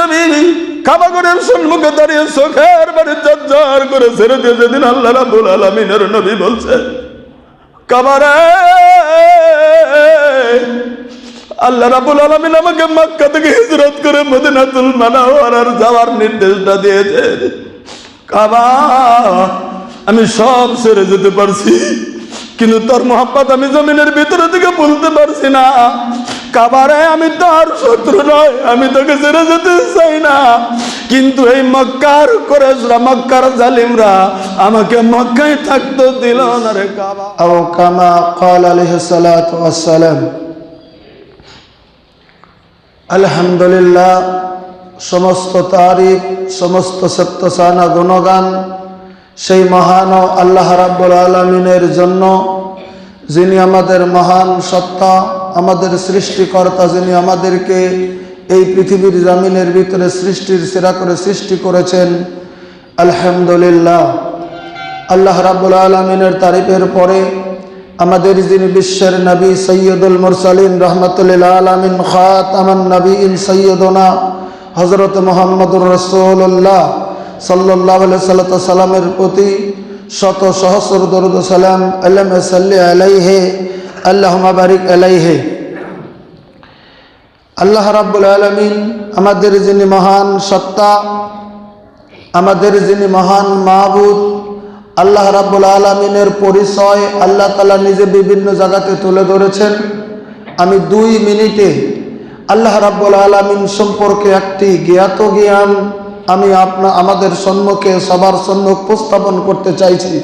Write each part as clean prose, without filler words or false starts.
নবী কাবা ঘরের সম্মুখে দাঁড়িয়ে চোখের বাড়ি ঝরঝর করে ছেড়ে দিয়ে যেদিন আল্লাহ রাব্বুল আলামিনের নবী বলছে, কাবারে আল্লাহ রাব্বুল আলামিন আমাকে মক্কা থেকে হিজরত করে মদিনাতুল মুনাওয়ারার যাওয়ার নির্দেশটা দিয়েছে। কাবা আমি সব ছেড়ে যেতে পারছি, কিন্তু তোর মোহাব্বত আমি জমিনের ভিতরে থেকে বলতে পারছি না। কাবারে আমি তোর শত্রু নয়, আমি তোকে ছেড়ে যেতে চাই না, কিন্তু এই মক্কার কুরাইশরা, মক্কার জালিমরা আমাকে মক্কায় থাকতে দিল না রে কাবা। আও কামা ক্বাল আলাইহিস সালাতু ওয়াস সালাম। আলহামদুলিল্লাহ, সমস্ত তারিফ, সমস্ত সত্যসানা গুণগান সেই মহান আল্লাহ রাব্বুল আলামিনের জন্য, যিনি আমাদের মহান সত্তা, আমাদের সৃষ্টিকর্তা, যিনি আমাদেরকে এই পৃথিবীর জমিনের ভিতরে সৃষ্টির সেরা করে সৃষ্টি করেছেন। আলহামদুলিল্লাহ, আল্লাহ রাব্বুল আলামিনের তারিফের পরে আমাদের যিনি বিশ্বের নবী সৈয়দুল মুরসালিন রহমাতুল আলামিন খাতামান নবীন সৈয়দনা হযরত মুহাম্মদুর রাসূলুল্লাহ সাল্লাল্লাহু আলাইহি সাল্লামের প্রতি শত সহস্র দরুদ ও সালাম আল্লাহুম্মা সাল্লি আলাইহি আল্লাহুম্মা বারিক আলাইহি। আল্লাহ রাব্বুল আলামিন আমাদের যিনি মহান সত্তা, আমাদের যিনি মহান মাবুদ, আল্লাহ রাব্বুল আলামিনের পরিচয় আল্লাহ তাআলা নিজে বিভিন্ন জায়গাতে তুলে ধরেছেন। আমি 2 মিনিটে আল্লাহ রাব্বুল আলামিন সম্পর্কে একটি জ্ঞাত জ্ঞান আমি আমাদের সম্মুখে সবার সম্মুখ উপস্থাপন করতে চাইছি।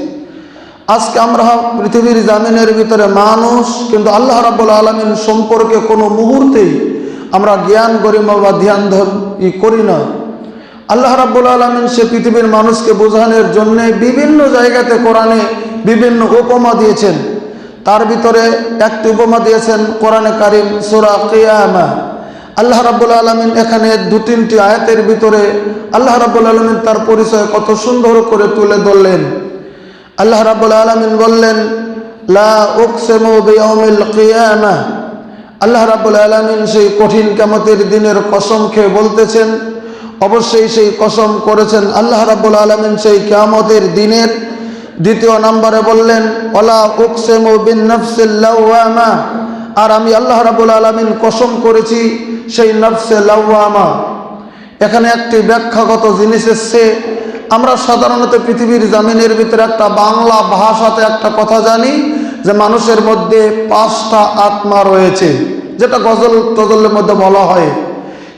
আজকে আমরা পৃথিবীর জামিনের ভিতরে মানুষ, কিন্তু আল্লাহ রাব্বুল আলামিন সম্পর্কে কোনো মুহূর্তেই আমরা জ্ঞান গরিমা বা ধ্যান করি না। আল্লাহ রাব্বুল আলামিন সে পৃথিবীর মানুষকে বোঝানোর জন্য বিভিন্ন জায়গাতে কোরআনে বিভিন্ন উপমা দিয়েছেন। তার ভিতরে একটি উপমা দিয়েছেন কোরআনে কারীম সূরা কিয়ামা। আল্লাহ রাব্বুল আলামিন এখানে 2-3টি আয়াতের ভিতরে আল্লাহ রাব্বুল আলামিন তার পরিচয় কত সুন্দর করে তুলে ধরলেন। আল্লাহ রাব্বুল আলামিন বললেন, লা উকসিমু বিয়াউমিল কিয়ামা। আল্লাহ রাব্বুল আলামিন সেই কঠিন কিয়ামতের দিনের কসম খেয়ে বলতেছেন, অবশ্যই সেই কসম করেছেন আল্লাহ রাব্বুল আলামিন সেই কিয়ামতের দিনের। 2 নম্বরে বললেন, ওয়ালা উকসিমু বিন নাফসিল লাওয়ামা। আর আমি আল্লাহ রাব্বুল আলামিন কসম করেছি সেই নফসে লাওয়ামা। এখানে একটি ব্যাখ্যাগত জিনিস এসছে। আমরা সাধারণত পৃথিবীর জমিনের ভিতরে একটা বাংলা ভাষাতে একটা কথা জানি যে মানুষের মধ্যে 5টা আত্মা রয়েছে, যেটা গজলের মধ্যে বলা হয়।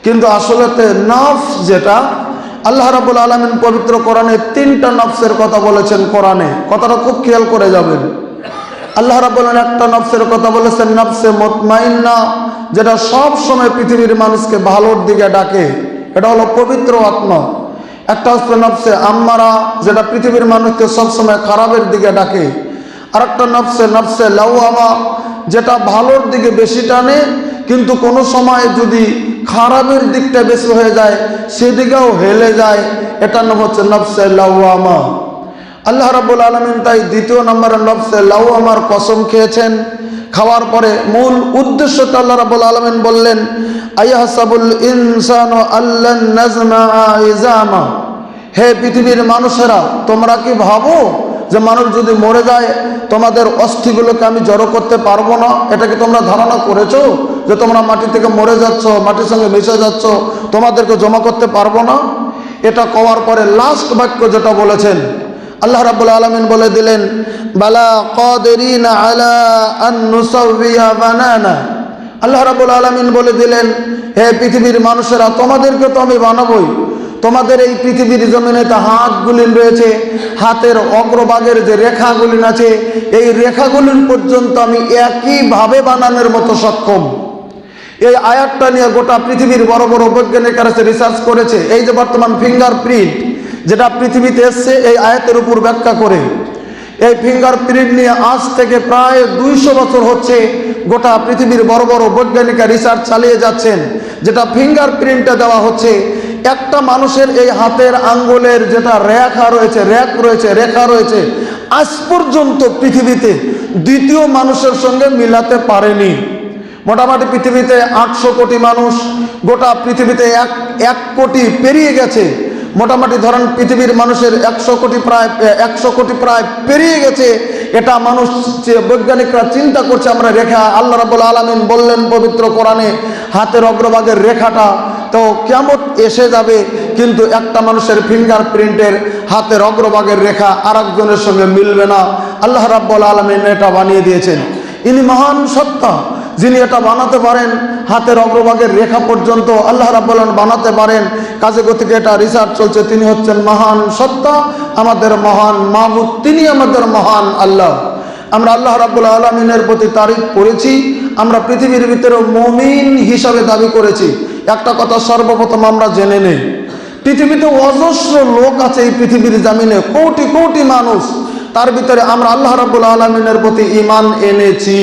কিন্তু আসলেতে নফস যেটা, আল্লাহ রাব্বুল আলামিন পবিত্র কোরআনে 3টা নফসের কথা বলেছেন। কোরআনে কথাটা খুব খেয়াল করে যাবেন। আল্লাহ রাব্বুল আলামিন একটা নফসের কথা বলেছেন, নফসে মুতমাইন্না, যেটা সব সময় পৃথিবীর মানুষকে ভালোর দিকে ডাকে, এটা হলো পবিত্র আত্মা। একটা হচ্ছে নফসে আম্মারা, যেটা পৃথিবীর মানুষকে সব সময় খারাপের দিকে ডাকে। আর একটা নফসে লাওয়ামা, যেটা ভালোর দিকে বেশি টানে, কিন্তু কোনো সময় যদি খারাপের দিকটা বেশি হয়ে যায় সেদিকেও হেলে যায়। এটার নাম হচ্ছে নফসে লাওয়ামা। আল্লাহ রাব্বুল আলামিন তাই 2 নম্বরের নফসে লাওয়ামার কসম খেয়েছেন। খাওয়ার পরে মূল উদ্দেশ্যটা আল্লাহ রাব্বুল আলামিন বললেন, আইয়াহসাবুল ইনসানু আল্লান নাজমাআ ইজামা। হে পৃথিবীর মানুষেরা, তোমরা কি ভাবো যে মানুষ যদি মরে যায় তোমাদের অস্থিগুলোকে আমি জড়ো করতে পারবো না? এটা কি তোমরা ধারণা করেছো যে তোমরা মাটি থেকে মরে যাচ্ছ, মাটির সঙ্গে মিশে যাচ্ছ, তোমাদেরকে জমা করতে পারবো না? এটা কওয়ার পরে লাস্ট বাক্য যেটা বলেছেন আল্লাহ রাব্বুল আলামিন বলে দিলেন, বালা কাদিরিনা আলা আন নুসাউইয়া বানানা। আল্লাহ রাব্বুল আলামিন বলে দিলেন, হে পৃথিবীর মানুষেরা, তোমাদেরকে তো আমি বানাবোই। তোমাদের এই পৃথিবীর জমিনেতে হাতগুলি রয়েছে, হাতের অগ্রভাগের যে রেখাগুলি আছে এই রেখাগুলির পর্যন্ত আমি একইভাবে বানানোর মতো সক্ষম। এই আয়াতটা নিয়ে গোটা পৃথিবীর বড় বড় বৈজ্ঞানিকরা রিসার্চ করেছে। এই যে বর্তমান ফিঙ্গারপ্রিন্ট যেটা পৃথিবীতে এসছে এই আয়াতের উপর ব্যাখ্যা করে, এই ফিঙ্গারপ্রিন্ট নিয়ে আজ থেকে প্রায় 200 বছর হচ্ছে গোটা পৃথিবীর বড় বড় বৈজ্ঞানিকরা রিসার্চ চালিয়ে যাচ্ছেন। যেটা ফিঙ্গারপ্রিন্টে দেওয়া হচ্ছে, একটা মানুষের এই হাতের আঙ্গুলের যেটা রেখা রয়েছে আজ পর্যন্ত পৃথিবীতে দ্বিতীয় মানুষের সঙ্গে মিলাতে পারেনি। মোটামুটি পৃথিবীতে 800 কোটি মানুষ, গোটা পৃথিবীতে এক কোটি পেরিয়ে গেছে। মোটামুটি ধরেন পৃথিবীর মানুষের 100 কোটি প্রায় পেরিয়ে গেছে। এটা মানুষ বৈজ্ঞানিকরা চিন্তা করছে আমরা রেখা, আল্লাহ রাব্বুল আলামিন বললেন পবিত্র কোরআনে হাতের অগ্রভাগের রেখাটা তো কিয়ামত এসে যাবে, কিন্তু একটা মানুষের ফিঙ্গারপ্রিন্টের হাতের অগ্রভাগের রেখা আরেকজনের সঙ্গে মিলবে না। আল্লাহ রাব্বুল আলামিন এটা বানিয়ে দিয়েছেন। ইনি মহান সত্তা, যিনি এটা বানাতে পারেন, হাতের অগ্রভাগের রেখা পর্যন্ত আল্লাহ রাব্বুল আলামিন বানাতে পারেন। কাজে গতিকে এটা রিসার্চ চলছে। তিনি হচ্ছেন মহান সত্তা, আমাদের মহান মাবুদ, তিনি আমাদের মহান আল্লাহ। আমরা আল্লাহ রাব্বুল আলামিনের প্রতি তারিফ করেছি, আমরা পৃথিবীর ভিতরে মুমিন হিসাবে দাবি করেছি। একটা কথা সর্বপ্রথম আমরা জেনে নেই, পৃথিবীতে অজস্র লোক আছে, এই পৃথিবীর জামিনে কোটি কোটি মানুষ, তার ভিতরে আমরা আল্লাহ রাব্বুল আলামিনের প্রতি ঈমান এনেছি।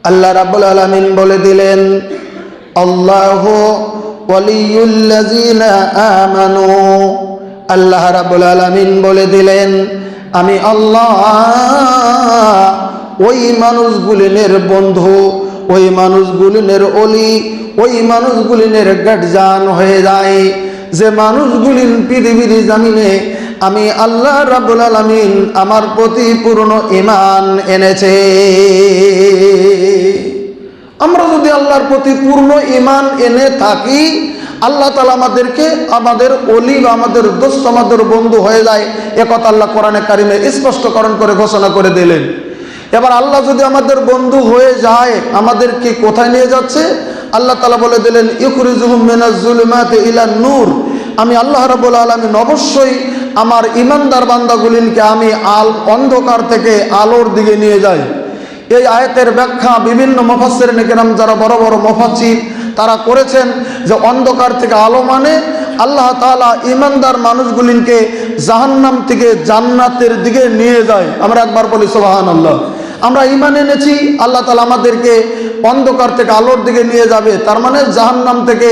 আল্লাহ রাব্বুল আলামিন বলে দিলেন, আল্লাহু ওয়ালিয়ুল্লাযিনা আমানু। আল্লাহ রাব্বুল আলামিন বলে দিলেন, আমি আল্লাহ ওই মানুষগুলিনের বন্ধু, ওই মানুষগুলিনের ওলি, ওই মানুষগুলিনের গার্জিয়ান হয়ে যায় যে মানুষগুলিন পৃথিবীর জামিনে আমি আল্লাহ রাব্বুল আলামিন আমার প্রতি পূর্ণ ঈমান এনেছে। আমরা যদি আল্লাহর প্রতি পূর্ণ ঈমান এনে থাকি, আল্লাহ তাআলা আমাদেরকে আমাদের ওলি বা আমাদের দোস্ত, আমাদের বন্ধু হয়ে যায়। একথা আল্লাহ কোরআনে কারিমে স্পষ্টকরণ করে ঘোষণা করে দিলেন। এবার আল্লাহ যদি আমাদের বন্ধু হয়ে যায়, আমাদেরকে কোথায় নিয়ে যাচ্ছে? আল্লাহ তাআলা বলে দিলেন, ইখরিজুহুম মিনাজ জুলুমাতি ইলান নূর। আমি আল্লাহ রাব্বুল আলামিন অবশ্যই আমার ঈমানদার বান্দাগুলিকে আমি অন্ধকার থেকে আলোর দিকে নিয়ে যাই। এই আয়াতের ব্যাখ্যা বিভিন্ন মুফাসসিরিন কিরাম, যারা বড় বড় মুফাসসির, তারা করেছেন যে অন্ধকার থেকে আলো মানে আল্লাহ তাআলা ঈমানদার মানুষগুলিকে জাহান্নাম থেকে জান্নাতের দিকে নিয়ে যায়। আমরা একবার বলি সুবহানাল্লাহ। আমরা ঈমান এনেছি, আল্লাহ তাআলা আমাদেরকে অন্ধকার থেকে আলোর দিকে নিয়ে যাবে, তার মানে জাহান্নাম থেকে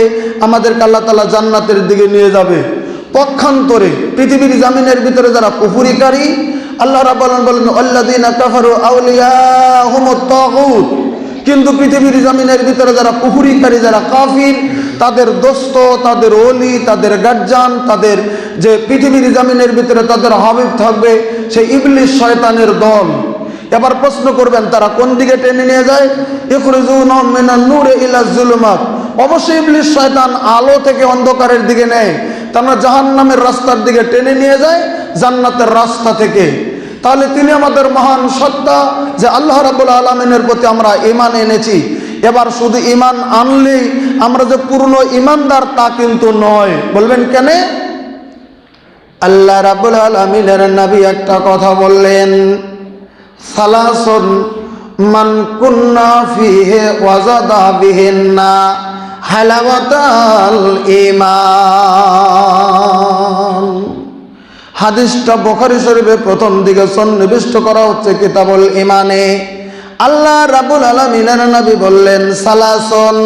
আমাদেরকে আল্লাহ তাআলা জান্নাতের দিকে নিয়ে যাবে। পক্ষান্তরে পৃথিবীর জামিনের ভিতরে যারা কুফরিকারী, আল্লাহ রাব্বুল আলামিন বলেন, আল্লাযীনা কাফারু আউলিয়াহুমুত তাগুত। কিন্তু পৃথিবীর জমিনের ভিতরে যারা কুফরিকারী, যারা কাফির, তাদের দোস্ত, তাদের ওলি, তাদের গার্জিয়ান, তাদের যে পৃথিবীর জমিনের ভিতরে তাদের হাবিব থাকবে সেই ইবলিস শয়তানের দল। এবার প্রশ্ন করবেন, তারা কোন দিকে টেনে নিয়ে যায়? ইখরিজুনাহুম মিনান নূরি ইলা যুলুমাত। অবশ্যই ইবলিস শয়তান আলো থেকে অন্ধকারের দিকে নেয়, তার মানে জাহান্নামের রাস্তার দিকে টেনে নিয়ে যায় জান্নাতের রাস্তা থেকে। তাহলে তিনি আমাদের মহান সত্তা, যে আল্লাহ রাব্বুল আলামিনের প্রতি আমরা ঈমান এনেছি। এবার শুধু ঈমান আনলেই আমরা যে পূর্ণ ঈমানদার তা কিন্তু নয়। বলবেন কেন? আল্লাহ রাব্বুল আলামিনের নবী একটা কথা বললেন, সালাসুন মান কুন্না ফিহি ওয়াজাদা বিহিন্না হালাওয়াতাল ঈমান। হাদিসটা বুখারী শরীফে প্রথম দিকে সন্নিবিষ্ট করা হচ্ছে কিতাবুল ঈমানে। আল্লাহ রাব্বুল আলামিনের নবী বললেন, সালাসুন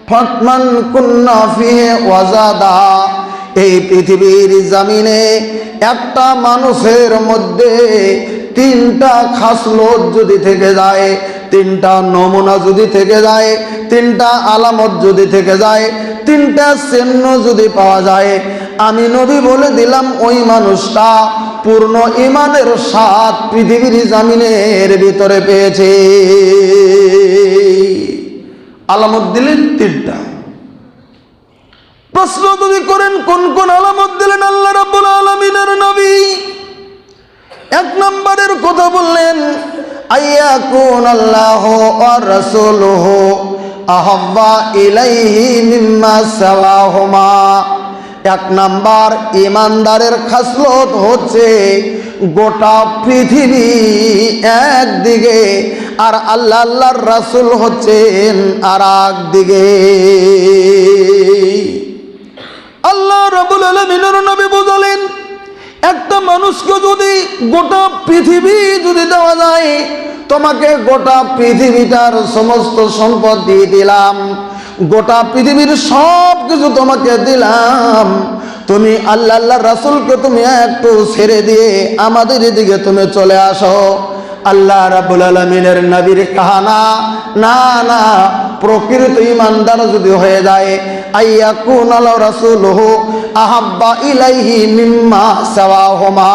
ফাতমান কুন্না ফিহি ওয়াজাদা। এই পৃথিবীর জমিনে একটা মানুষের মধ্যে তিনটা খাসলত যদি থেকে যায়, তিনটা নমুনা যদি থেকে যায়, তিনটা আলামত যদি থেকে যায়, তিনটা চিহ্ন যদি পাওয়া যায়, আমি নবী বলে দিলাম ওই মানুষটা পূর্ণ ঈমানের স্বাদ পৃথিবীর জমিনের ভিতরে পেয়েছে। আলামত দিলেন তিনটা। প্রশ্ন যদি করেন কোন কোন আলামত দিলেন আল্লাহ রাব্বুল আলামিনের নবী, এক নম্বরের কথা বললেন, আইয়াকুন আল্লাহু ওয়া রাসূলুহু আহাব্বা ইলাইহি মিম্মা সাওয়াহুমা। এক নাম্বার ঈমানদারের খাসলত হচ্ছে গোটা পৃথিবী একদিকে আর আল্লাহ আল্লাহর রাসূল হচ্ছেন আর একদিকে। আল্লাহ রাব্বুল আলামিনের নবী বুঝালেন, একটা মানুষকে যদি গোটা পৃথিবী যদি দেওয়া যায়, তোমাকে গোটা পৃথিবীটার সমস্ত সম্পদ দিয়ে দিলাম, গোটা পৃথিবীর সব কিছু তোমাকে দিলাম, তুমি আল্লাহ আল্লাহ রাসূলকে তুমি একটু ছেড়ে দিয়ে আমাদের এদিকে তুমি চলে আসো, আল্লাহ রাব্বুল আলামিনের নবীর কাহানা, না না, প্রকৃত ইমানদার যদি হয়ে যায়, আইয়াকুন আলা রাসূলুহু আহাব্বা ইলাইহি মিম্মা সাওয়াহুমা,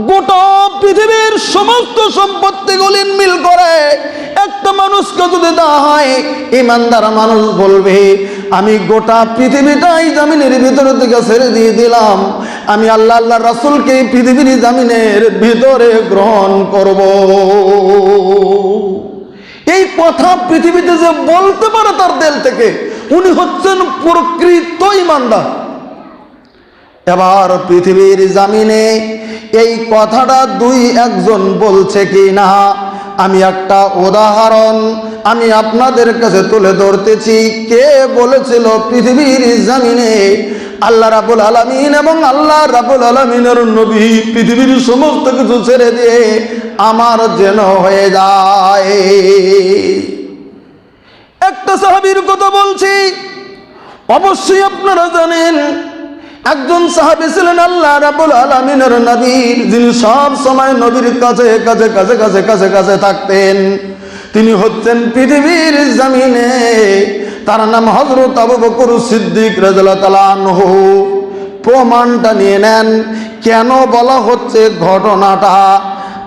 গোটা পৃথিবীর সমস্ত সম্পত্তিগুলি মিল করে একটা মানুষকে যদি দেওয়া হয়, ইমানদার মানুষ বলবে আমি গোটা পৃথিবীটাই জমিনের ভিতর থেকে ছেড়ে দিয়ে দিলাম, আমি আল্লাহ আল্লাহ রাসূলকে পৃথিবীর জমিনের ভিতরে গ্রহণ করব। এই কথা পৃথিবীতে যে বলতে পারে তার দিল থেকে, উনি হচ্ছেন প্রকৃত ইমানদার। এবার পৃথিবীর জমিনে এই কথাটা দুই একজন বলছে কি না, আমি একটা উদাহরণ আমি আপনাদের কাছে তুলে ধরতেছি। কে বলেছিল পৃথিবীর জমিনে আল্লাহ রাব্বুল আলামিন এবং আল্লাহ রাব্বুল আলামিনের নবী পৃথিবীর সমস্ত কিছু ছেড়ে দিয়ে আমার যেন হয়ে যায়? একটা সাহাবীর কথা বলছি, অবশ্যই আপনারা জানেন একজন সাহাবী ছিলেন আল্লাহ রাব্বুল আলামিনের নবীর, যিনি সব সময় নবীর কাছে কাছে কাছে কাছে কাছে কাছে থাকতেন। তিনি হচ্ছেন পৃথিবীর জমিনে, তার নাম হযরত আবু বকর সিদ্দিক রাদিয়াল্লাহু তাআলা আনহু। প্রমাণটা নিয়ে নেন, কেন বলা হচ্ছে ঘটনাটা।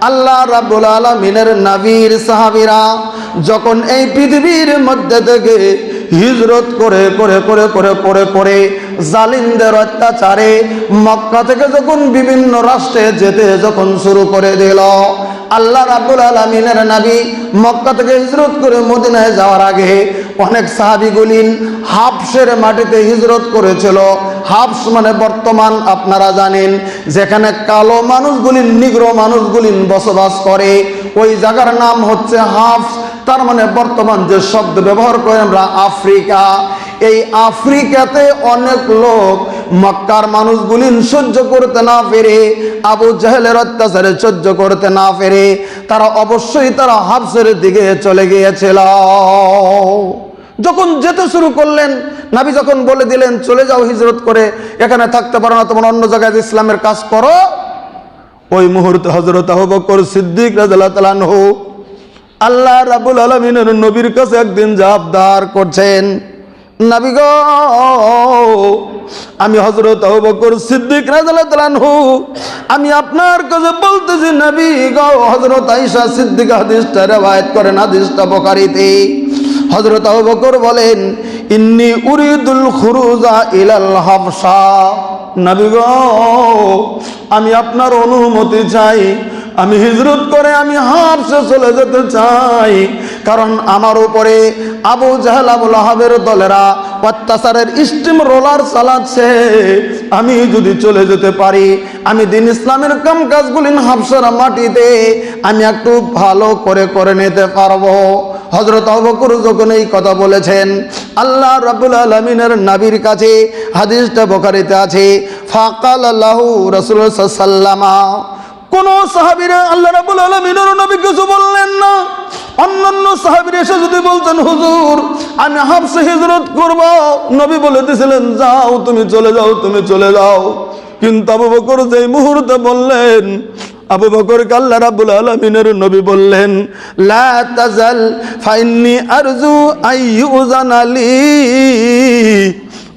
আল্লাহ রাব্বুল আলামিনের নবীর সাহাবীরা যখন এই পৃথিবীর মধ্যে থেকে হিজরত করে করে করে করে করে করে জালিমদের অত্যাচারে মক্কা থেকে যখন বিভিন্ন রাষ্ট্রে যেতে যখন শুরু করে দিল, আল্লাহ রাব্বুল আলামিনের নবী মক্কা থেকে হিজরত করে মদিনায় যাওয়ার আগে অনেক সাহাবীগুলিন হাবশের মাটিতে হিজরত করেছিল। হাবস মানে বর্তমান আপনারা জানেন যেখানে কালো মানুষগুলিন, নিগ্রো মানুষগুলিন বসবাস করে, ওই জায়গার নাম হচ্ছে হাবস। তার মানে বর্তমান যে শব্দ ব্যবহার করি আমরা আফ্রিকা, এই আফ্রিকাতে অনেক লোক মক্কার মানুষগুলিন সহ্য করতে না পেরে, আবু জাহেলের অত্যাচারে সহ্য করতে না পেরে তারা অবশ্যই তারা হাবসের দিকে চলে গিয়েছিল। যখন যেতে শুরু করলেন, নবী যখন বলে দিলেন চলে যাও হিজরত করে, এখানে থাকতে পারো না, তোমার অন্য জায়গায় ইসলামের কাজ করো, ওই মুহূর্তে হযরত আবু বকর সিদ্দিক রাদিয়াল্লাহু তাআলা আনহু আল্লাহ রাব্বুল আলামিনের নবীর কাছে একদিন আবদার করছেন, নবী গো, আমি হযরত আবু বকর সিদ্দিক রাদিয়াল্লাহু তাআলা আনহু আমি আপনার কাছে বলতেছি নবী গো। হযরত আয়েশা সিদ্দিকা হাদিসটা রওয়ায়াত করেন, হাদিসটা বুখারীতে। হযরত আবু বকর বলেন, ইন্নী উরিদুল খুরুজা ইলাল হাবশা, নবী গো আমি আপনার অনুমতি চাই, আমি হিজরত করে আমি হাবশে চলে যেতে চাই, কারণ আমার উপরে আবু জাহেল আবু লাহাবের দলেরা অত্যাচারের স্টিম রোলার চালাচ্ছে। আমি যদি চলে যেতে পারি, আমি দিন ইসলামের কাম কাজগুলি হাবশার মাটিতে আমি একটু ভালো করে করে নিতে পারবো। হযরত আবু বকর যখন এই কথা বলেছেন, আল্লাহ রাব্বুল আলামিনের নবীর কাছে হাদিসটা বুখারীতে আছে, ফাকাল লাহু রাসূলুল্লাহ সাল্লাল্লাহু আলাইহি ওয়াসাল্লাম, কোন সাহাবীরা আল্লাহ রাব্বুল আলামিনের নবী কিছু বললেন না। অন্যান্য সাহাবীরা এসে যদি বলতেন হুজুর আমি হাবশে হিজরত করব, নবী বলে দিয়েছিলেন যাও তুমি চলে যাও, তুমি চলে যাও। কিন্তু আবু বকর যেই মুহূর্তে বললেন, আবু বকরকে আল্লাহ রাব্বুল আলামিনের নবী বললেন, লা তাজাল ফাইন্নি আরজু আইয়ুজানা লি,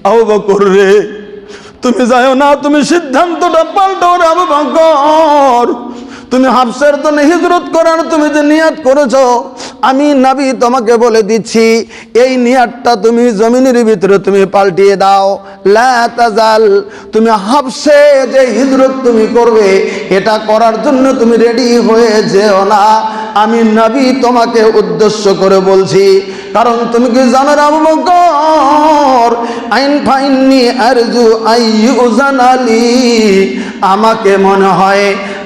আবু বকর রে তুমি যাও না, তুমি সিদ্ধান্তটা পাল্টাও রে আবু বকর। তুমি হাবশার জন্য হিজরত করার তুমি যে নিয়াত করেছো, আমি নবী তোমাকে বলে দিচ্ছি এই নিয়াতটা তুমি জমিনের ভিতরে তুমি পাল্টিয়ে দাও। লা তাজাল, তুমি হাবশে যে হিজরত তুমি করবে এটা করার জন্য তুমি রেডি হয়ে যেও না, আমি নবী তোমাকে উদ্দেশ্য করে বলছি। কারণ তুমি কি জানো আবু বকর, আইন ফাইন্নি আরজু আইয়ুজানালি, আমাকে মনে হয়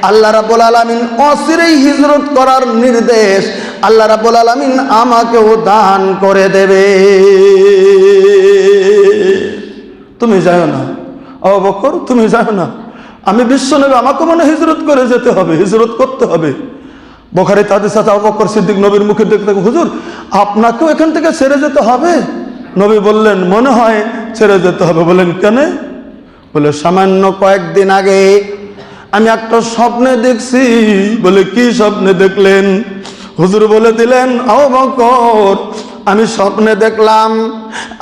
আল্লাহ রাব্বুল আলামিন অচিরেই হিজরত করার নির্দেশ আল্লাহ রাব্বুল আলামিন আমাকেও দান করে দেবে। তুমি যাও না আবু বকর, তুমি যাও না, আমি বিশ্বনবী আমাকে মনে হিজরত করে যেতে হবে, হিজরত করতে হবে। বুখারীতে হাদিস আছে, আবু বকর সিদ্দিক নবীর মুখে দেখতে, হুজুর আপনাকেও এখান থেকে ছেড়ে যেতে হবে? নবী বললেন মনে হয় ছেড়ে যেতে হবে। বলেন কেন? বলে সামান্য কয়েকদিন আগে আমি একটা স্বপ্নে দেখছি। বলে কি স্বপ্নে দেখলেন? হুজুর বলে দিলেন, আবু বকর, আমি স্বপ্নে দেখলাম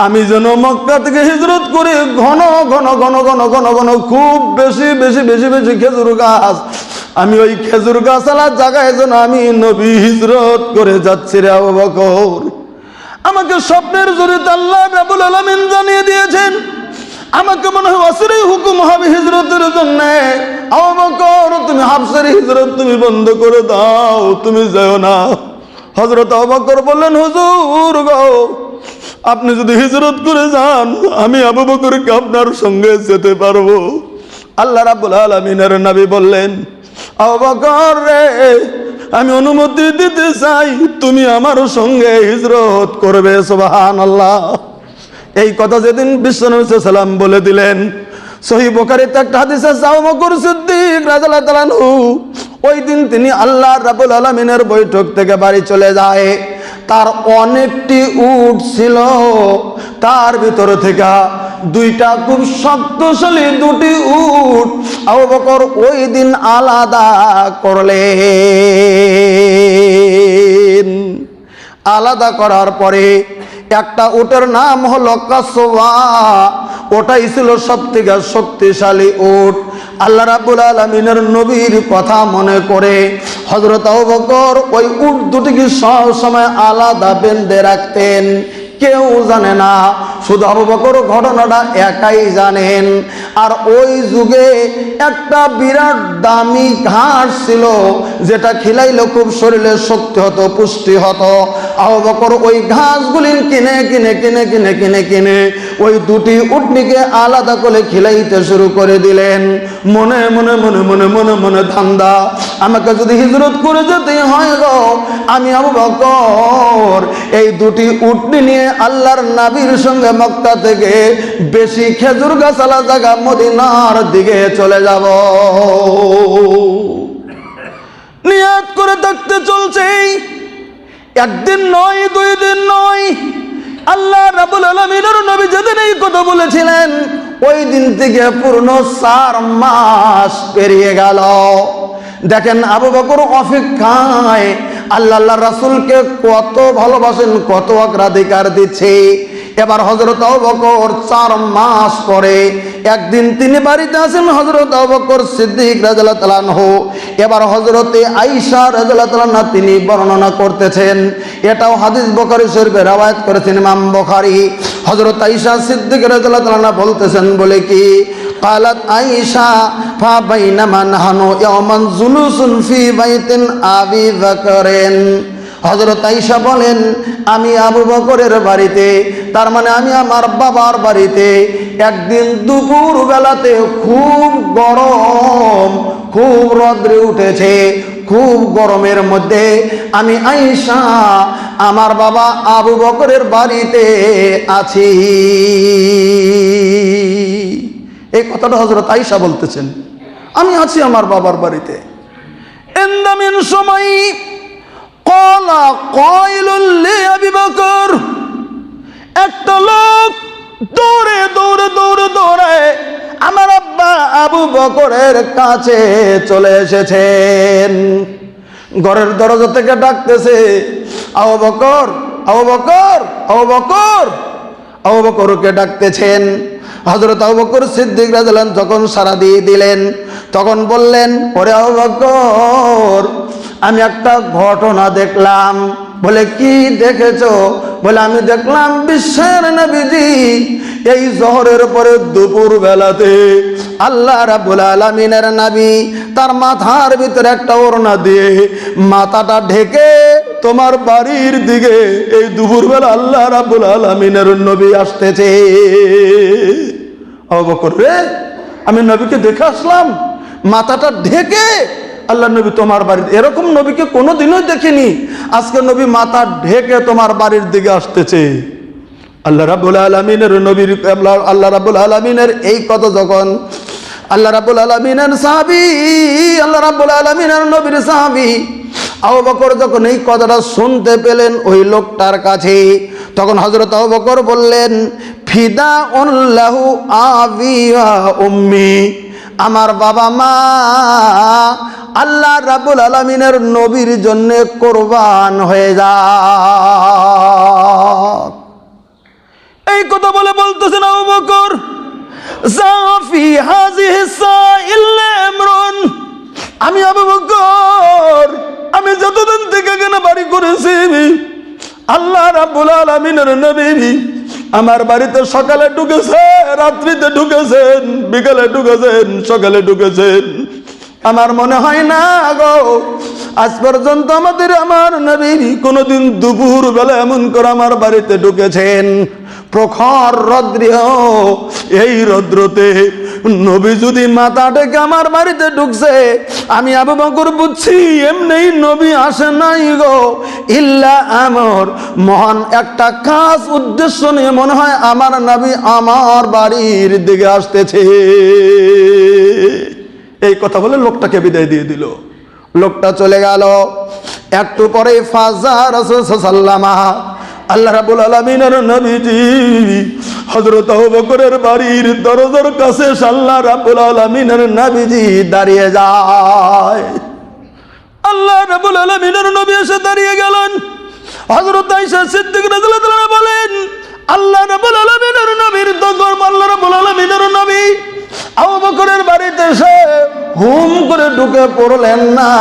আমি যেন মক্কা থেকে হিজরত করে ঘন ঘন ঘন ঘন ঘন ঘন খুব বেশি বেশি বেশি বেশি খেজুর গাছ, আমি ওই খেজুর গাছালার জায়গায় যেন আমি নবী হিজরত করে যাচ্ছি রে আবু বকর। আমাকে স্বপ্নের জরিতে আল্লাহ রাব্বুল আলামিন জানিয়ে দিয়েছেন, আমাকে মনে হয় অচিরেই হুকুম হবে হিজরতের জন্য। আবু বকর, তুমি হাফসের হিজরত তুমি বন্ধ করে দাও, তুমি যাও না। হযরত আবু বকর বললেন, হুজুর গো, আপনি যদি হিজরত করে যান আমি আবু বকরকে আপনার সঙ্গে যেতে পারবো। আল্লাহ রাব্বুল আলামিনের নবী বললেন, আবু বকর রে, আমি অনুমতি দিতে চাই, তুমি আমার সঙ্গে হিজরত করবে। সুবহানাল্লাহ। এই কথা যেদিন বিশ্বনবী সাল্লাল্লাহু আলাইহি ওয়াসাল্লাম বলে দিলেন, সহিহ বুখারীতে একটা হাদিস আছে, আবু বকর সিদ্দিক রাদিয়াল্লাহু তাআলা আনহু ওই দিন তিনি আল্লাহ রাব্বুল আলামিনের বৈঠক থেকে বাড়ি চলে যায়। তার অনেকটি উট ছিল, তার ভিতর থেকে দুইটা খুব শক্তিশালী দুটি উট আবু বকর ওই দিন আলাদা করলেন। আলাদা করার পরে একটা উটের নাম হলো কাসওয়া, ওটাই ছিল সবথেকে শক্তিশালী উট। আল্লাহ রাব্বুল আলামিনের নবীর কথা মনে করে হযরত আবু বকর ওই উট দুটিকে সব সময় আলাদা বেঁধে রাখতেন, কেউ জানে না, শুধু আবু বকর ঘটনাটা একাই জানেন। আর ওই যুগে একটা বিরাট দামি ঘাস ছিল, যেটা খিলাইলে খুব শরীরে শক্তি হতো, পুষ্টি হতো। আবু বকর ওই ঘাসগুলি কিনে কিনে কিনে কিনে কিনে কিনে ওই দুটি উটনিকে আলাদা করে খিলাইতে শুরু করে দিলেন। মনে মনে মনে মনে মনে মনে ধান্দা, আমাকে যদি হিজরত করে যেতে হয় গো, আমি আবু বকর এই দুটি উটনি নিয়ে আল্লাহর নবীর সঙ্গে মক্কা থেকে বেশি খেজুর গাছালা জায়গা মদিনার দিকে চলে যাব। নিয়ত করে থাকতে চলছে, একদিন নয়, দুই দিন নয়, আল্লাহ রাব্বুল আলামিনের নবী যেদিন এই কথা বলেছিলেন ওই দিন থেকে পূর্ণ 4 মাস পেরিয়ে গেল। দেখেন আবু বকর অপেক্ষায় আল্লাহ রাসূলকে কত ভালোবাসেন, কত অগ্রাধিকার দিচ্ছে। এবার হযরত আবু বকর 4 মাস পরে একদিন তিনি বাড়িতে আছেন, হযরত আবু বকর সিদ্দিক রাদিয়াল্লাহু তাআলা আনহু। এবার হযরতে আয়েশা রাদিয়াল্লাহু তাআলা আনহা তিনি বর্ণনা করতেছেন, এটাও হাদিস বুখারী শরীফে রওয়ায়াত করেছেন ইমাম বুখারী। হযরত আয়েশা সিদ্দিক রাদিয়াল্লাহু তাআলা আনহা বলতেছেন, বলে কি, قالت عائشة فبينما نحن يوما جلوس في بيت أبي بكر। হযরত আয়েশা বলেন, আমি আবু বকরের বাড়িতে, তার মানে আমি আমার বাবার বাড়িতে একদিন দুপুর বেলাতে খুব গরম, খুব রোদ্রে উঠেছে, খুব গরমের মধ্যে আমি আয়েশা আমার বাবা আবু বকরের বাড়িতে আছি। এই কথাটা হযরত আয়েশা বলতেছেন, আমি আছি আমার বাবার বাড়িতে। এন্দামিন সময় ক্বালা কাইলুল লিআবি বকর, একটা লোক দৌড়ে দৌড়ে দৌড়ে দৌড়ে আমার আব্বা আবু বকরের কাছে চলে এসেছেন। ঘরের দরজা থেকে ডাকতেছে, আবু বকর, আবু বকর, আবু বকর। আবু বকরকে ডাকতেছেন। হযরত আবু বকর সিদ্দিক রাদিয়াল্লাহু আনহু যখন সাড়া দিয়ে দিলেন, তখন বললেন, ওরে আবু বকর, আমি একটা ঘটনা দেখলাম। বলে কি দেখেছো? বলে আমি দেখলাম বিশ্বের নবীজি এই জোহরের পরে দুপুর বেলাতে আল্লাহ রাব্বুল আলামিনের নবী তার মাথার ভিতরে একটা ওড়না দিয়ে মাথাটা ঢেকে তোমার বাড়ির দিকে এই দুপুর বেলা আল্লাহ রাব্বুল আলামিনের নবী আসতেছে। আবু বকর রে, আমি নবীকে দেখে আসলাম মাথাটা ঢেকে আল্লাহ নবী তোমার বাড়িতে, এরকম নবীকে কোনোদিনও দেখিনি, আজকে নবী মাথা ঢেকে তোমার বাড়ির দিকে আসতেছে। আল্লাহ রাব্বুল আলামিনের নবীর, আল্লাহ রাব্বুল আলামিনের এই কথা যখন আল্লাহ রাব্বুল আলামিনের সাহাবী, আল্লাহ রাব্বুল আলামিনের নবীর সাহাবী আবু বকর যখন এই কথাটা শুনতে পেলেন ওই লোকটার কাছে, তখন হযরত আবু বকর বললেন, ফিদাউল্লাহু আবি ওয়া উম্মি, আমার বাবা মা আল্লাহ রাব্বুল আলামিনের নবীর জন্য কোরবান হয়ে যাক। এই কথা বলে বলতেছেন আবু বকর, জাফি হাযিহি সাইল আমরুন, আমি আবু বকর আমি যতদিন থেকে এখানে বাড়ি করেছি আল্লাহ রাব্বুল আলামিনের নবী আমার বাড়িতে সকালে ঢুকেছে, রাত্রিতে ঢুকেছেন, বিকালে ঢুকেছেন, সকালে ঢুকেছেন। আমার মনে হয় না গো আজ পর্যন্ত আমার নবী কোনোদিন দুপুর বেলা এমন করে আমার বাড়িতে ঢুকেছেন। প্রখর রৌদ্রেও এই রৌদ্রতে নবী যদি মাথা ডেকে আমার বাড়িতে ঢুকছে, আমি আবু বকর বুঝছি এমনি নবী আসে নাই গো, ইল্লা আমার মহান একটা খাস উদ্দেশ্য নিয়ে মনে হয় আমার নবী আমার বাড়ির দিকে আসতেছে। এই কথা বলে লোকটাকে বিদায় দিয়ে দিল। লোকটা চলে গেল। একটু পরে ফাজা রাসূল সাল্লাল্লাহু আল্লাহ রাব্বুল আলামিনের নবীজি হযরত আবু বকরের বাড়ির দরজার কাছে আল্লাহ রাব্বুল আলামিনের নবীজি দাঁড়িয়ে যায়। আল্লাহ রাব্বুল আলামিনের নবী এসে দাঁড়িয়ে গেলেন। হযরত আয়েশা সিদ্দিক রাদিয়াল্লাহু তাআলা বলেন, আল্লাহ রাব্বুল আলামিনের নবীর দরবার আল্লাহ রাব্বুল আলামিনের নবী আবু বকরের বাড়িতে এসে হুম করে ঢুকে পড়লেন না।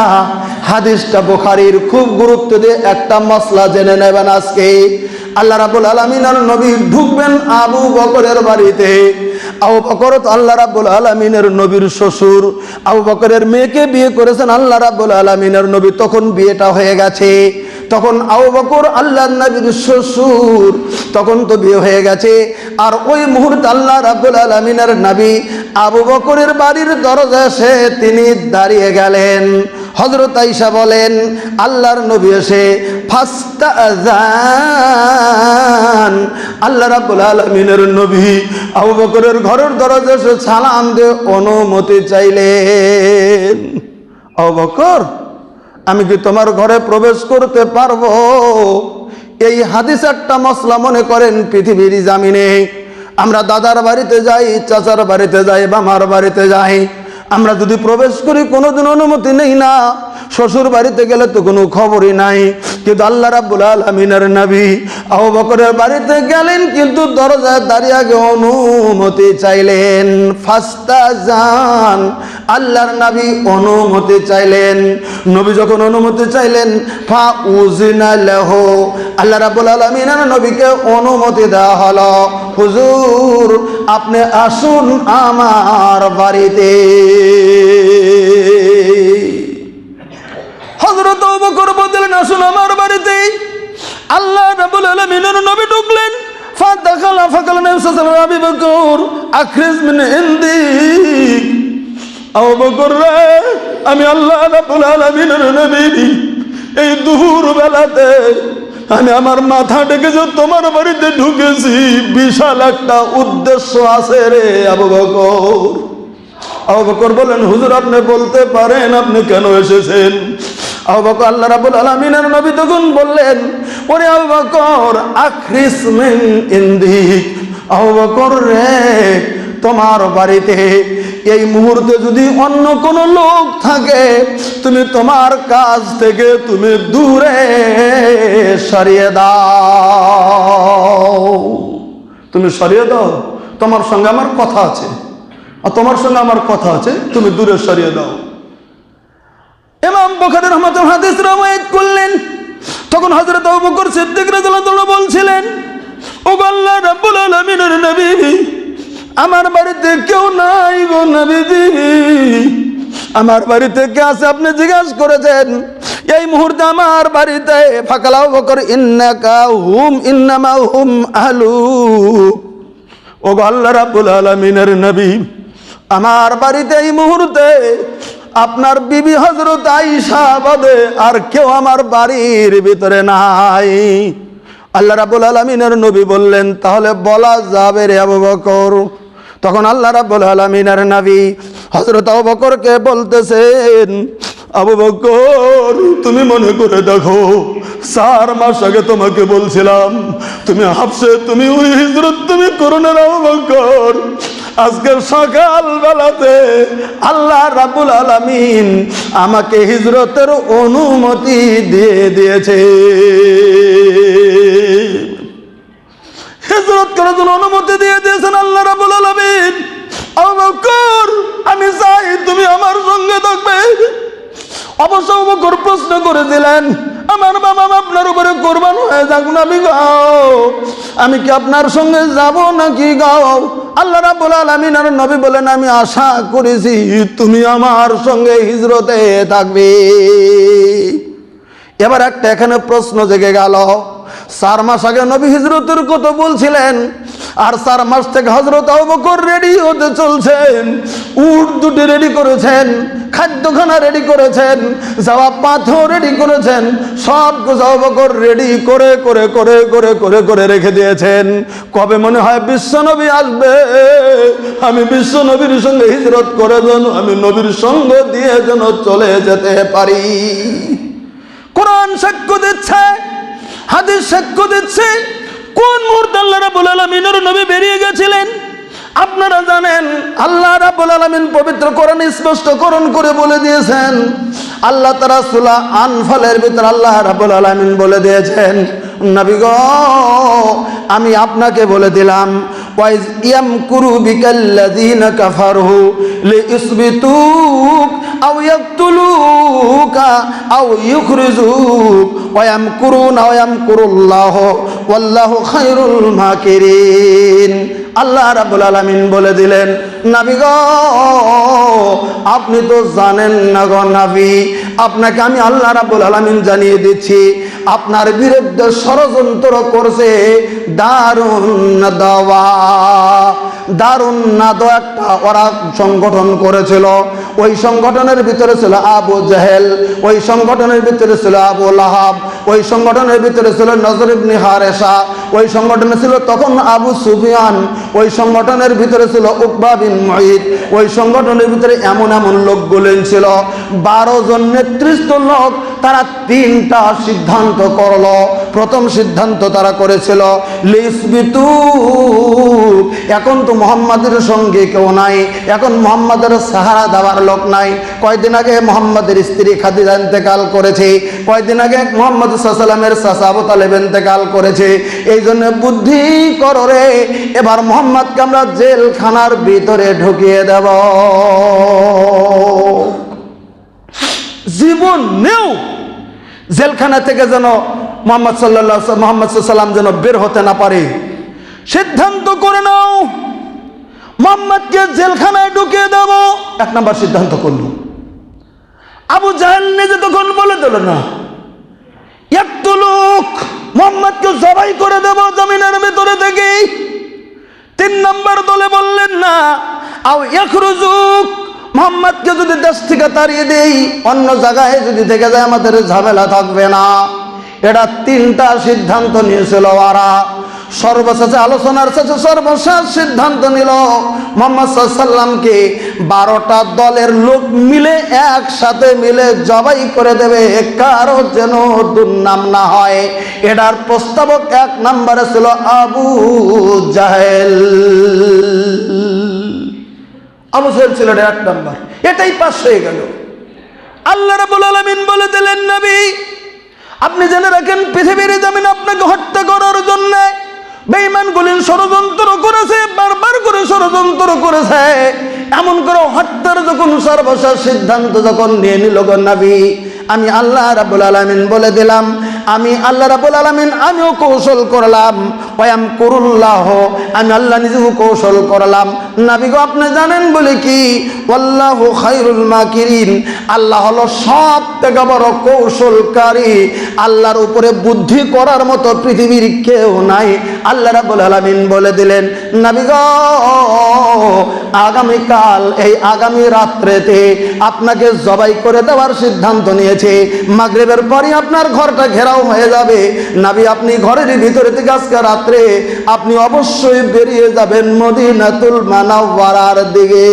হাদিসটা বুখারীর, খুব গুরুত্ব দিয়ে একটা মসলা জেনে নেবেন আজকে। আল্লাহ রাব্বুল আলামিনের নবী ঢুকবেন আবু বকরের বাড়িতে। আবু বকর তো আল্লাহ রাব্বুল আলামিনের নবীর শ্বশুর। আবু বকরের মেয়েকে বিয়ে করেছেন আল্লাহ রাব্বুল আলামিনের নবী, তখন বিয়েটা হয়ে গেছে। তখন আবু বকর আল্লাহর নবীর শ্বশুর, তখন তো বিয়ে হয়ে গেছে। আর ওই মুহূর্তে আল্লাহ রাব্বুল আলামিনের নবী আবু বকরের বাড়ির দরজায় এসে তিনি দাঁড়িয়ে গেলেন। হযরত আয়েশা বলেন, আল্লাহর নবী এসে ফাস্তাযান, আল্লাহ রাব্বুল আলামিনের নবী আবু বকরের ঘরের দরজায় এসে সালাম দিয়ে অনুমতি চাইলেন। আবু বকর, আমি কি তোমার ঘরে প্রবেশ করতে পারবো? এই হাদিস একটা মসলা মনে করেন পৃথিবীর জামিনে আমরা দাদার বাড়িতে যাই, চাচার বাড়িতে যাই, মামার বাড়িতে যাই, আমরা যদি প্রবেশ করি কোনোদিন অনুমতি নেই না। শ্বশুর বাড়িতে গেলে তো কোনো খবরই নাই। কিন্তু আল্লাহ রাব্বুল আলামিনের নবী আবু বকরের বাড়িতে গেলেন, কিন্তু দরজায় দাঁড়িয়ে আগে অনুমতি চাইলেন। ফাস্তাযান, আল্লাহর নবী অনুমতি চাইলেন। নবী যখন অনুমতি চাইলেন, ফাউজিনা লাহু, আল্লাহ রাব্বুল আলামিনের নবীকে অনুমতি দেওয়া হলো, হুজুর আপনি আসুন আমার বাড়িতে। হযরত আবু বকর বললেন, আসুন আমার বাড়িতে। আল্লাহ রাব্বুল আলামিনের নবী ঢুকলেন। ফাদাখালা ফাকাল নবী সাল্লাল্লাহু আলাইহি ওয়া সাল্লাম আখরিজ মিন ইনদিক, আবু বকর রে, আমি আল্লাহ রাব্বুল আলামিনের নবী এই দুপুর বেলাতে আমি আমার মাথা ডেকে যে তোমার বাড়িতে ঢুকেছি, বিশাল একটা উদ্দেশ্য আছে রে আবু বকর। আবু বকর বলেন, হুজুর আপনি বলতে পারেন আপনি কেন এসেছেন? আবু বকর, আল্লাহ রাব্বুল আলামিনের নবী তখন বললেন, ওরে আবু বকর, আখরিস মিন ইনদিক, আবু বকর রে, তোমার বাড়িতে এই মুহূর্তে যদি অন্য কোন লোক থাকে, তুমি তোমার কাছ থেকে তুমি দূরে সরিয়ে দাও, তুমি সরিয়ে দাও। তোমার সঙ্গে আমার কথা আছে, তোমার সঙ্গে আমার কথা আছে, তুমি দূরে সরিয়ে দাও। ইমাম বুখারী রাহমাতুল্লাহ হাদিস রওয়ায়াত করলেন। তখন হযরত আবু বকর সিদ্দিক রাদিয়াল্লাহু তাআলা বলছিলেন, ও আল্লাহ রাব্বুল আলামিনের নবী, আমার বাড়িতে কেউ নাই গো নবীজি, আমার বাড়িতে কে আছে আপনি জিজ্ঞাসা করেছেন। এই মুহূর্তে আমার বাড়িতে ফাকাল আবু বকর, ইন্নাকা হুম ইন্নামা হুম আহলু, ও আল্লাহ রাব্বুল আলামিনের নবী, আমার বাড়িতে এই মুহূর্তে আপনার বিবি হযরত আয়েশা বাদে আর কেউ আমার বাড়ির ভিতরে নাই। আল্লাহ রাব্বুল আলামিনের নবী বললেন, তাহলে বলা যাবে রে আবু বকর। তখন আল্লাহ রাব্বুল আলামিনের নবী হযরত আবু বকরকে বলতেছেন, আবু বকর তুমি মনে করে দেখো, 4 মাস আগে তোমাকে বলছিলাম তুমি হাফসে তুমি ওই হিজরত তুমি করো না আবু বকর। আজকে সকাল বেলাতে আল্লাহ রাব্বুল আলামিন আমাকে হিজরতের অনুমতি দিয়ে দিয়েছে। হিজরত করার জন্য অনুমতি দিয়ে দিয়েছেন আল্লাহ রাব্বুল আলামিন। আবু বকর, আমি চাই তুমি আমার সঙ্গে থাকবে। অবশ্য আবু বকর প্রশ্ন করেছিলেন, আমার বাবা আপনার উপরে কোরবান হয়ে যাক নবী গো, আমি কি আপনার সঙ্গে যাব নাকি গো? আল্লাহ রাব্বুল আলামিন আর নবী বলেন, আমি আশা করেছি তুমি আমার সঙ্গে হিজরতে থাকবে। এবার একটা এখানে প্রশ্ন জেগে গেল, 4 মাস আগে নবী হিজরতের কথা বলছিলেন, আর 4 মাস থেকে হযরত আবু বকর রেডি হতে চলছেন। উট দুটি রেডি করেছেন, খাদ্যখানা রেডি করেছেন, যাওয়া পাথর রেডি করেছেন, সব কিছু আবু বকর রেডি করে করে করে করে করে করে রেখে দিয়েছেন। কবে মনে হয় বিশ্বনবী আসবে, আমি বিশ্বনবীর সঙ্গে হিজরত করে যেন আমি নবীর সঙ্গ দিয়ে যেন চলে যেতে পারি। কোরআন সাক্ষ্য দিচ্ছে, হাদিস সাক্ষ্য দিচ্ছে, কোন মুহূর্তে আল্লাহ রাব্বুল আলামিনের নবী বেরিয়ে গেছিলেন আপনারা জানেন। আল্লাহ রাব্বুল আলামিন পবিত্র কোরআন স্পষ্টকরণ করে বলে দিয়েছেন। আল্লাহ তাআলা সূরা আনফালের ভিতর আল্লাহ রাব্বুল আলামিন বলে দিয়েছেন, নবী গো আমি আপনাকে বলে দিলাম, ওয়াইজ ইয়ামকুরু বিকাল্লাযীনা কাফারু লিইসবিতুক আও ইয়াকতুলুকা আও ইউখরিজুক ওয়া ইয়ামকুরুনা ওয়া ইয়ামকুরুল্লাহু ওয়াল্লাহু খায়রুল মাকিরিন। আল্লাহ রাব্বুল আলামিন বলে দিলেন, নবী গো আপনি তো জানেন না গো নবী, আপনাকে আমি আল্লাহ রাব্বুল আলামিন জানিয়ে দিচ্ছি, আপনার বিরুদ্ধে ষড়যন্ত্র করছে দারুন নাদওয়া। দারুন নাদওয়া একটা ওরা সংগঠন করেছিল। ওই সংগঠনের ভিতরে ছিল আবু জাহেল, ওই সংগঠনের ভিতরে ছিল আবু লাহাব, ওই সংগঠনের ভিতরে ছিল নজর ইবনে হারেসা, ওই সংগঠনে ছিল তখন আবু সুফিয়ান, ওই সংগঠনের ভিতরে ছিল উকবা বিন মুঈদ, ওই সংগঠনের ভিতরে এমন এমন লোকগুলো ছিল 12 জন নেতৃত্ব লোক। তারা 3টা সিদ্ধান্ত করলো। প্রথম সিদ্ধান্ত তারা করেছিল লিসবিতু, এখন তো মুহাম্মাদের সঙ্গে কেউ নাই, এখন মুহাম্মাদের সাহারা দেওয়ার লোক নাই। কয়েকদিন আগে মুহাম্মাদের স্ত্রী খাদিজা ইন্তেকাল করেছে, কয়েকদিন আগে মুহাম্মদ সাল্লাল্লাহু আলাইহি ওয়াসাল্লামের চাচা আবু তালেব ইন্তেকাল করেছে। এই জন্য বুদ্ধি করো রে, এবার মুহাম্মদকে আমরা জেলখানার ভিতরে ঢুকিয়ে দেব। জীবনেও জেলখানা থেকে যেন মুহাম্মদ সাল্লাল্লাহু আলাইহি ওয়াসাল্লাম যেন বের হতে না পারে, সিদ্ধান্ত করে নাও মুহাম্মদকে জেলখানায় ঢুকিয়ে দেব। 1 নম্বর সিদ্ধান্ত করলো। আবু জাহেল নিজে তখন বলে দিল, না একটু লোক মুহাম্মদকে জবাই করে দেব জমিনের ভিতরে থেকে। 3 নম্বর দলে বললেন, না আও ইয়াখরুজুক, মুহাম্মদকে যদি দেশ থেকে তাড়িয়ে দেই, অন্য জায়গায় যদি থেকে যায় আমাদের ঝামেলা থাকবে না। এটা 3টা সিদ্ধান্ত নিয়েছিল ওরা। সর্বশেষে আলোচনার শেষে সর্বশেষ সিদ্ধান্ত নিল মুহাম্মদ সাল্লাল্লাহু আলাইহি ওয়াসাল্লামকে 12টা দলের লোক মিলে একসাথে মিলে জবাই করে দেবে, কারো যেন দুর্নাম না হয়। এটার প্রস্তাবক 1 নম্বরে ছিল আবু জাহেল। আবু জাহেল ছিল 1 নম্বর। এটাই পাস হয়ে গেল। আল্লাহ রাব্বুল আলামিন বলে দিলেন, নবী আপনি জেনে রাখেন পৃথিবীর জমিন আপনাকে হত্যা করার জন্য বেঈমানগুলো ষড়যন্ত্র করেছে, বারবার করে ষড়যন্ত্র করেছে। এমন করে হত্যার যখন সর্বশেষ সিদ্ধান্ত যখন নিয়ে নিল গো নবী, আমি আল্লাহ রাব্বুল আলামিন বলে দিলাম, আমি আল্লাহ রাব্বুল আলামিন আমিও কৌশল করলাম, ওয়ায়ামকুরুল্লাহ, আমি আল্লাহ নিজেও কৌশল করলাম। নবী গো আপনি জানেন বলে কি, ওয়াল্লাহু খায়রুল মাকিরিন, আল্লাহ হলো সব থেকে বড় কৌশলকারী। আল্লাহর উপরে বুদ্ধি করার মতো পৃথিবীর কেউ নাই। আল্লাহ রাব্বুল আলামিন বলে দিলেন, নবী গো আগামীকাল এই আগামী রাত্রেতে আপনাকে জবাই করে দেওয়ার সিদ্ধান্ত নিয়েছে। মাগরিবের পরই আপনার ঘরটা ঘেরাও হয়ে যাবে। নবী আপনি ঘরের ভিতরে থেকে আজকে রাত্রে আপনি অবশ্যই বেরিয়ে যাবেন মদিনাতুল মুনাওয়ারার দিকে।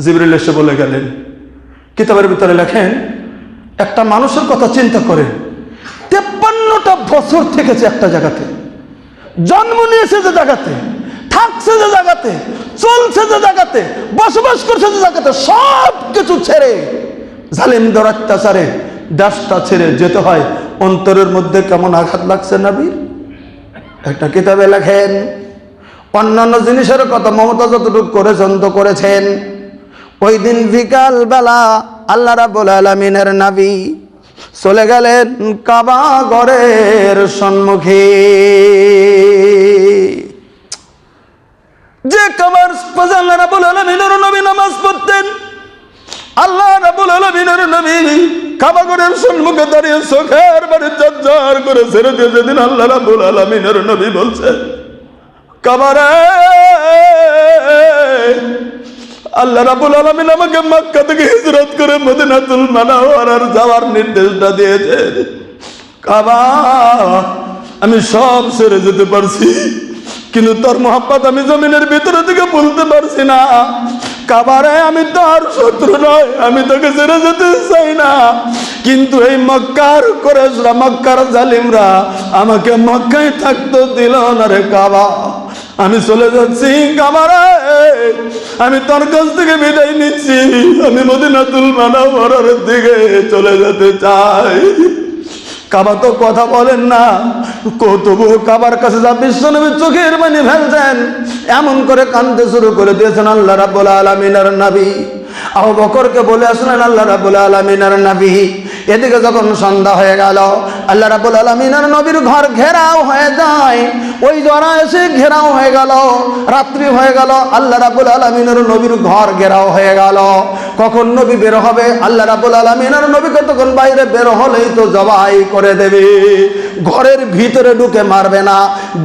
জিবরিল এসে বলে গেলেন, কিতাবের ভিতরে লেখেন, একটা মানুষের কথা চিন্তা করেন, 53টা বছর থেকেছে একটা জায়গাতে, জন্ম নিয়েছে যে জায়গাতে, থাকছে যে জায়গাতে, চলছে যে জায়গাতে, বসবাস করছে যে জায়গাতে, সব কিছু ছেড়ে জালিমদের অত্যাচারে দেশটা ছেড়ে যেতে হয়। অন্তরের মধ্যে কেমন আঘাত লাগছে নবীর? একটা কিতাবে লেখেন, অন্যান্য জিনিসের কথা মমতা যতটুকু করেছেন তো করেছেন। ওই দিন বিকাল বেলা আল্লাহ রাব্বুল আলামিনের নবী চলে গেলেন কাবা ঘরের সম্মুখে। যে কাবার পাশে আল্লাহ রাব্বুল আলামিনের নবী নামাজ পড়তেন, আল্লাহ রাব্বুল আলামিনের নবী কাবা ঘরের সম্মুখে দাঁড়িয়ে চোখের বাড়ি ঝরঝর করে ছেড়ে দিয়ে যেদিন আল্লাহ রাব্বুল আলামিনের নবী বলছে, কাবারে আল্লাহ রাব্বুল আলামিন আমাকে মক্কা থেকে হিজরত করে মদিনাতুল মুনাওয়ারার যাওয়ার নির্দেশটা দিয়েছেন। কাবা আমি সব ছেড়ে যেতে পারছি, কিন্তু তোর মহব্বত আমি জমিনের ভিতরে থেকে বলতে পারছি না। কাবারে আমি তোর শত্রু নয়, আমি তোকে ছেড়ে যেতে চাই না, কিন্তু এই মক্কার কুরাইশরা, মক্কার জালিমরা আমাকে মক্কায় থাকতে দিল না রে কাবা। আমি চলে যাচ্ছি কাবারে, আমি তোর কাছ থেকে বিদায় নিচ্ছি, আমি মদিনাতুল মুনাওয়ারার দিকে চলে যেতে চাই। কাবা তো কথা বলেন না, তবু কাবার কাছে যা বিশ্বনবী চোখের পানি ফেলছেন, এমন করে কাঁদতে শুরু করে দিয়েছেন আল্লাহ রাব্বুল আলামিনের নবী। আবু বকরকে বলে আসলেন আল্লাহ রাব্বুল আলামিনের নবী। এদিকে যখন সন্ধ্যা হয়ে গেল, আল্লাহ রাব্বুল আলামিনের নবীর ঘর ঘেরাও হয়ে যায়। ওই জরা এসে ঘেরাও হয়ে গেল, রাত্রি হয়ে গেল, আল্লাহ রাব্বুল আলামিনের নবীর ঘর ঘেরাও হয়ে গেল। কখন নবী বের হবে? আল্লাহ রাব্বুল আলামিনের নবীকে তখন বাইরে বের হলেই তো জবাই করে দেবে, ঘরের ভিতরে ঢুকে মারবে না,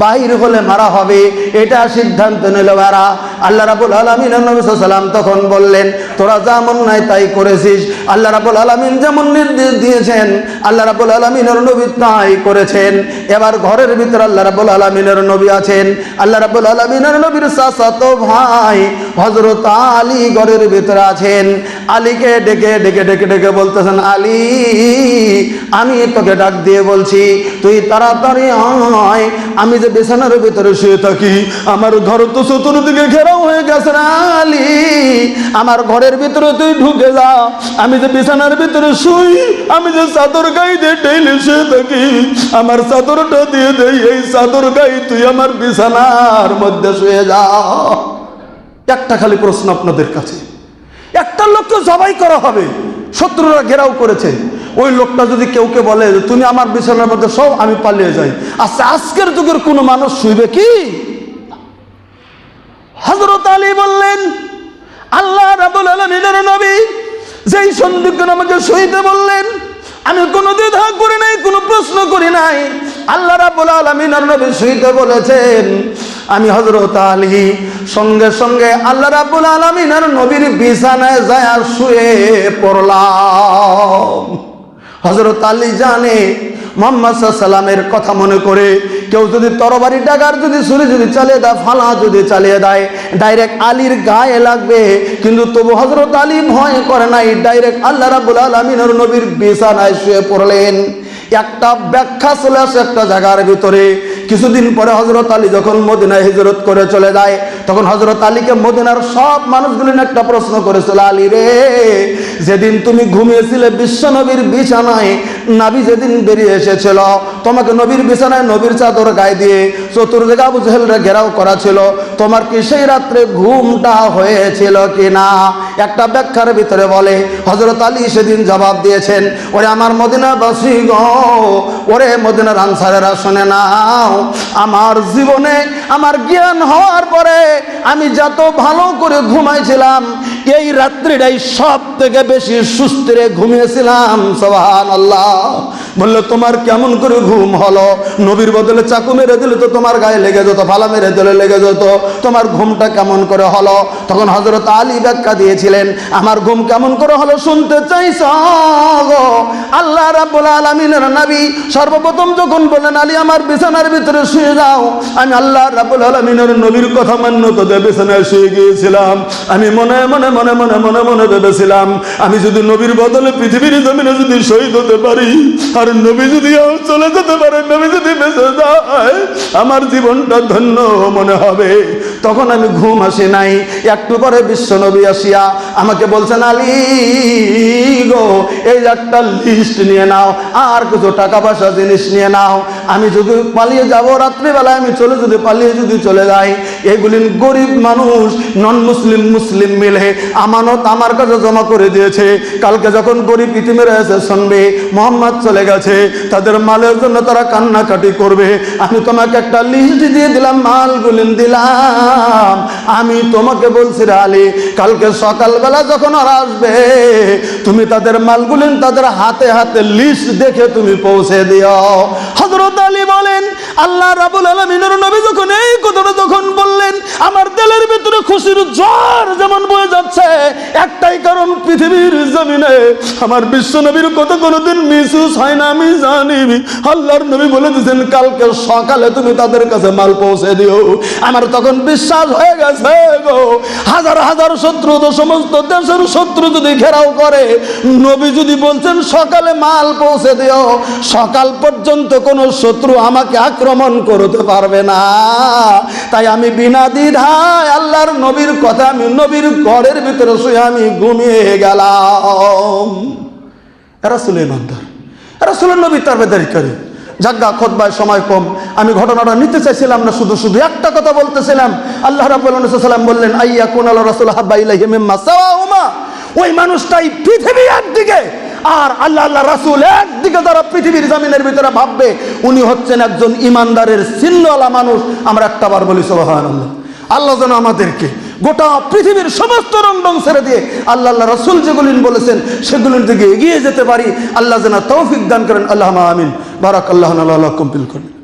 বাইরে হলে মারা হবে, এটা সিদ্ধান্ত নিল এরা। আল্লাহ রাব্বুল আলামিনের নবী সাল্লাল্লাহু আলাইহি ওয়াসাল্লাম তখন বললেন, তোরা যেমন নাই তাই করেছিস, আল্লাহ রাব্বুল আলামিন যেমন নির্দেশ দিয়েছেন আল্লাহ রাব্বুল আলামিনের নবী তাই করেছেন। এবার ঘরের ভিতরে আল্লাহ রাব্বুল আলামিনের নবী আছেন। আল্লাহ রাব্বুল আলামিনের নবীর চাচাতো ভাই হযরত আলী ঘরের ভিতরে আছেন। আলীকে ডেকে ডেকে ডেকে ডেকে বলতেছেন, আলী আমি তোকে ডাক দিয়ে বলছি, তুই তাড়াতাড়ি আয়, আমি যে বিছানার ভিতরে শুয়ে থাকি, আমার ঘর তো চতুর্দিকে ঘেরাও হয়ে গেছে না আলী, আমার ঘরের ভিতরে তুই ঢুকে যা, আমি যে বিছানার ভিতরে শুই, আমি যে চাদর গায়ে দিয়ে ডেইলি শুয়ে থাকি, আমার চাদরটা দিয়ে দেই, এই চাদর গায়ে তুই আমার বিছানার মধ্যে শুয়ে যা। একটা খালি প্রশ্ন আপনাদের কাছে, একটা লোককে জবাই করা হবে, শত্রুরা ঘেরাও করেছে, ওই লোকটা যদি কেউ বলে তুমি আমার বিছানার মধ্যে সব, আমি পালিয়ে যাই, আচ্ছা আজকের যুগের কোনো মানুষ শুইবে কি? হযরত আলী বললেন, আল্লাহ রাব্বুল আলামিনের নবী যেই সন্দিগ্ধ আমাকে শুইতে বললেন, আমি কোনো দ্বিধা করি নাই, কোনো প্রশ্ন করি নাই। আল্লাহ রাব্বুল আলামিনের নবী শুইতে বলেছেন, আমি হযরত আলী সঙ্গে সঙ্গে আল্লাহ রাব্বুল আলামিনের নবীর বিছানায় যায় আর শুয়ে পড়লাম। হযরত আলী জানে মুহাম্মদ সাল্লাল্লাহু আলাইহি ওয়াসাল্লামের কথা মনে করে কেউ যদি তরবারি ডাগার যদি ছুরি যদি চালিয়ে দেয়, ফালা যদি চালিয়ে দেয়, ডাইরেক্ট আলীর গায়ে লাগবে, কিন্তু তবু হযরত আলী ভয় করে নাই, ডাইরেক্ট আল্লাহ রাব্বুল আলামিনের নবীর বিছানায় শুয়ে পড়লেন। একটা ব্যাখ্যা চলে আসে একটা জায়গার ভিতরে। কিছুদিন পরে হযরত আলী যখন মদিনায় হিজরত করে চলে যায়, তখন হযরত আলীকে মদিনার সব মানুষগুলো একটা প্রশ্ন করেছিল, আলী রে, যেদিন তুমি ঘুমিয়েছিলে বিশ্ব নবীর বিছানায়, নবী যেদিন বেরিয়ে এসেছিল, তোমাকে নবীর বিছানায় নবীর চাদর গায়ে দিয়ে চতুর্দিকে আবু জেহেলরা ঘেরাও করা ছিল, তোমার কি সেই রাত্রে ঘুমটা হয়েছিল কিনা? একটা ব্যাখ্যার ভিতরে বলে হযরত আলী সেদিন জবাব দিয়েছেন, ওরে আমার মদিনাবাসী গো, ওরে মদিনার আনসারেরা শুনে নাও, আমার জীবনে আমার জ্ঞান হওয়ার পরে আমি যত ভালো করে ঘুমাইছিলাম, এই রাত্রিটাই সব থেকে বেশি সুস্থিরে ঘুমিয়েছিলাম। সুবহানাল্লাহ। বললো তোমার কেমন করে ঘুম হলো? নবীর বদলে চাকু মেরে দিলে তো তোমার গায়ে লেগে যেত, ফালা মেরে দিলে লেগে যেত, তোমার ঘুমটা কেমন করে হলো? তখন হযরত আলী ব্যাখ্যা দিয়েছিলেন, আমার ঘুম কেমন করে হলো শুনতে চাইছ? আল্লাহ রাব্বুল আলামিনের নবী সর্বপ্রথম যখন বলেন, আলী আমার বিছানার ভিতরে শুয়ে যাও, আমি আল্লাহ রাব্বুল আলামিনের নবীর কথা মান্য তো বিছানায় শুয়ে গিয়েছিলাম। আমি মনে মনে মনে মনে মনে মনে ভেবেছিলাম, আমি যদি নবীর বদলে পৃথিবীর জমিনে যদি শহীদ হতে পারি, আর নবী যদি চলে যেতে পারে, নবী যদি বেঁচে যায়, আমার জীবনটা ধন্য মনে হবে। তখন আমি ঘুম আসি নাই। একটু পরে বিশ্বনবী আসিয়া আমাকে বলছেন, আলী গো, এই একটা লিস্ট নিয়ে নাও, আর কিছু টাকা পয়সা জিনিস নিয়ে নাও। আমি যদি পালিয়ে যাব রাত্রিবেলায়, আমি যদি পালিয়ে চলে যাই, এগুলি গরিব মানুষ নন মুসলিম মুসলিম মিলে আমানত আমার কাছে জমা করে দিয়েছে। কালকে যখন গরিব ইতিমেরা এসে শুনবে মোহাম্মদ চলে গেছে, তাদের মালের জন্য তারা কান্নাকাটি করবে। আমি তোমাকে একটা লিস্ট দিয়ে দিলাম, মালগুলি দিলাম। আমি তোমাকে বলছি রে আলী, কালকে সকালবেলা যখন ওরা আসবে, তুমি তাদের মালগুলি তাদের হাতে হাতে লিস্ট দেখে তুমি পৌঁছে দিও। হযরত আলী বলেন, আল্লাহ রাব্বুল আলামিনের নবী যখন এই কথাটা যখন বললেন, আমার দিলের ভিতরে খুশির জ্বর যেমন বয়ে যাচ্ছে। একটাই কারণ, পৃথিবীর জমিনে আমার বিশ্ব নবীর কথা কোনোদিন মিসইউজ হয় না, আমি জানি। আল্লাহর নবী বলে দিয়েছেন, কালকে সকালে তুমি তাদের কাছে মাল পৌঁছে দিও। আমার তখন বিশ্বাস হয়ে গেছে গো, হাজার হাজার শত্রু, তো সমস্ত দেশের শত্রু যদি ঘেরাও করে, নবী যদি বলছেন সকালে মাল পৌঁছে দিও, সকাল পর্যন্ত কোনো শত্রু আমাকে আক্রমণ করতে পারবে না। তাই আমি বিনা দ্বিধায় আল্লাহর নবীর কথা, আমি নবীর ঘরের ভিতরে শুয়ে আমি ঘুমিয়ে গেলাম। এরা ছিল ইমানদার, এরা ছিল নবী তাবেদারী। জাগা খুতবায় সময় কম, আমি ঘটনাটা নিতে চাইছিলাম না, শুধু একটা কথা বলতেছিলাম। আল্লাহ রাব্বুল আলামিন বললেন, আইয়াকুনাল রাসূল হাব্বা ইলাইহি মিম্মা সাওয়াহুমা। ওই মানুষটাই পৃথিবী একদিকে আর আল্লাহ রাসূল একদিকে, যারা পৃথিবীর জমিনের ভিতরে ভাববে উনি হচ্ছেন একজন ইমানদারের চিহ্নওয়ালা মানুষ। আমরা একটাবার বলি সুবহানাল্লাহ। আল্লাহ যেন আমাদেরকে গোটা পৃথিবীর সমস্ত রং ছেড়ে দিয়ে আল্লাহ রাসূল যেগুলি বলেছেন সেগুলির দিকে এগিয়ে যেতে পারি। আল্লাহ যেন তৌফিক দান করেন। আল্লাহুম্মা আমিন। বারাকাল্লাহু লানা ওয়া লাকুম ফিল কুরআন।